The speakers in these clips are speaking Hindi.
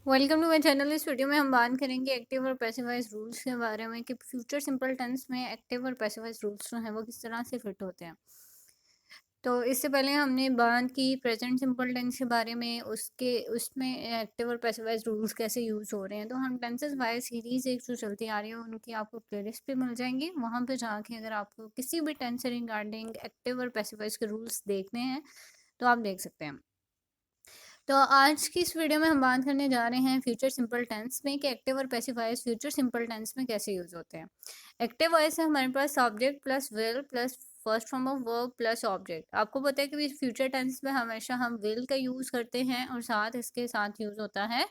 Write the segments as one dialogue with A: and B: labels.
A: Welcome to my channel. इस वीडियो में हम बात करेंगे एक्टिव और पैसिवाइज रूल्स के बारे में कि फ्यूचर सिंपल टेंस में एक्टिव और पैसिवाइज रूल्स जो हैं वो किस तरह से फिट होते हैं। तो इससे पहले हमने बात की प्रेजेंट सिंपल टेंस के बारे में, उसमें एक्टिव और पैसिवाइज रूल्स कैसे यूज़ हो रहे हैं। तो हम टेंसेस वाइज सीरीज़ एक जो चलती आ रही है उनकी आपको प्लेलिस्ट पे मिल जाएंगी। वहाँ पे जाके अगर आपको किसी भी टेंस से रिगार्डिंग एक्टिव और पैसिवाइज के रूल्स देखने हैं तो आप देख सकते हैं। तो आज की इस वीडियो में हम बात करने जा रहे हैं फ्यूचर सिंपल टेंस में कि एक्टिव और passive voice future simple tense में कैसे यूज होते हैं। एक्टिव वॉइस है हमारे पास subject plus will plus first form of verb plus object. आपको पता है कि फ्यूचर टेंस में हमेशा हम विल का यूज करते हैं और साथ इसके साथ यूज होता है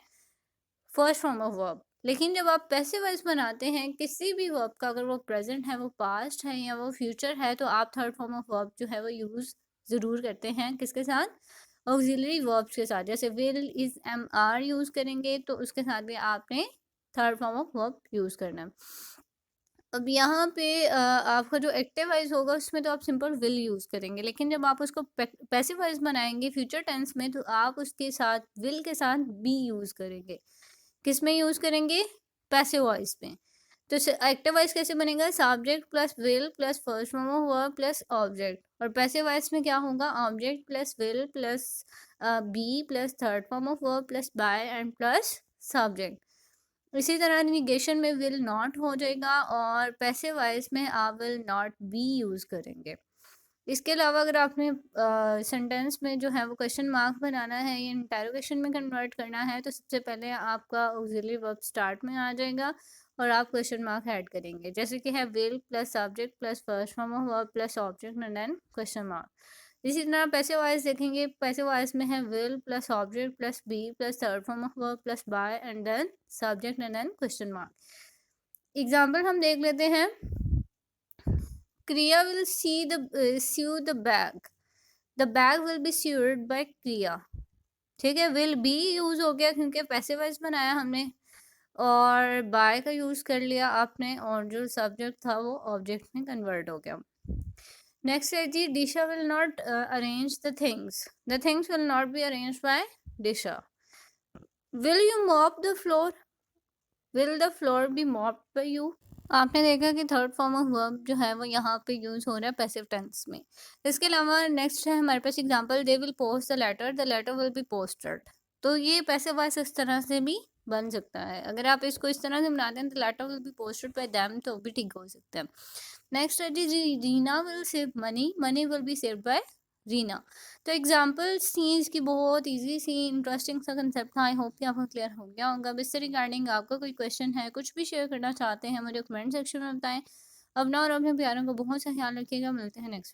A: फर्स्ट फॉर्म ऑफ वर्ब। लेकिन जब आप पैसिव वॉइस बनाते हैं किसी भी वर्ब का, अगर वो प्रेजेंट है, वो पास्ट है या वो फ्यूचर है, तो आप थर्ड फॉर्म ऑफ वर्ब जो है वो यूज जरूर करते हैं। किसके साथ? ऑक्सिलरी वर्ब्स के साथ। जैसे will is am are use करेंगे तो उसके साथ भी आपने third form of verb use करना है। अब यहाँ पे आपका जो एक्टिव वॉइस होगा उसमें तो आप सिंपल विल यूज करेंगे, लेकिन जब आप उसको पैसिव वॉइस बनाएंगे फ्यूचर टेंस में तो आप उसके साथ विल के साथ बी यूज करेंगे। किस में यूज करेंगे? पैसिव वॉइस में। तो एक्टिव वॉइस कैसे बनेगा? Subject plus will plus first form of verb plus object. और पैसिव वॉइस में क्या होगा? Object plus will plus be plus third form of verb plus by and plus subject. इसी तरह निगेशन में विल नॉट हो जाएगा और पैसिव वॉइस में आप विल नॉट बी यूज करेंगे। इसके अलावा अगर आपने सेंटेंस में जो है वो क्वेश्चन मार्क बनाना है या इंटेरोगेशन में कन्वर्ट करना है तो सबसे पहले आपका ऑक्सिलरी वर्ब स्टार्ट में आ जाएगा और आप क्वेश्चन मार्क ऐड करेंगे। जैसे कि है will plus subject plus first form of verb plus object and then question mark. इसी तरह पैसिव वॉइस देखेंगे। पैसिव वॉइस में है will plus object plus be plus third form of verb plus by and then subject and then question mark. Example हम देख लेते हैं। Kriya will sew the bag. The bag will be sewed by Kriya. ठीक है, विल बी यूज हो गया क्योंकि पैसिव वॉइस बनाया हमने, और बाय का यूज कर लिया आपने, और जो सब्जेक्ट था वो ऑब्जेक्ट में कन्वर्ट हो गया। नेक्स्ट है जी, Disha will not arrange the things. The things will not be arrange by Disha. Will you mop the floor? Will the floor be mopped by you? आपने देखा कि थर्ड फॉर्म ऑफ वर्ब जो है वो यहाँ पे यूज हो रहा है पैसिव टेंस में। इसके अलावा नेक्स्ट है हमारे पास example, they will post the letter will be posted. तो ये पैसिव वॉइस इस तरह से भी बन सकता है। अगर आप इसको इस तरह से बनाते हैं, the letter will be posted by them, तो भी ठीक हो सकता है। नेक्स्ट है जी, Reena will save money, money will be saved by Reena. तो एग्जाम्पल्स थी इसकी, बहुत इजी सी इंटरेस्टिंग सा कंसेप्ट था। आई होप कि आपको क्लियर हो गया होगा। अब इससे रिगार्डिंग आपका कोई क्वेश्चन है, कुछ भी शेयर करना चाहते हैं, मुझे कमेंट सेक्शन में बताएं। अपना और अपने प्यारों को बहुत सा ख्याल रखिएगा। मिलते हैं नेक्स्ट वीडियो।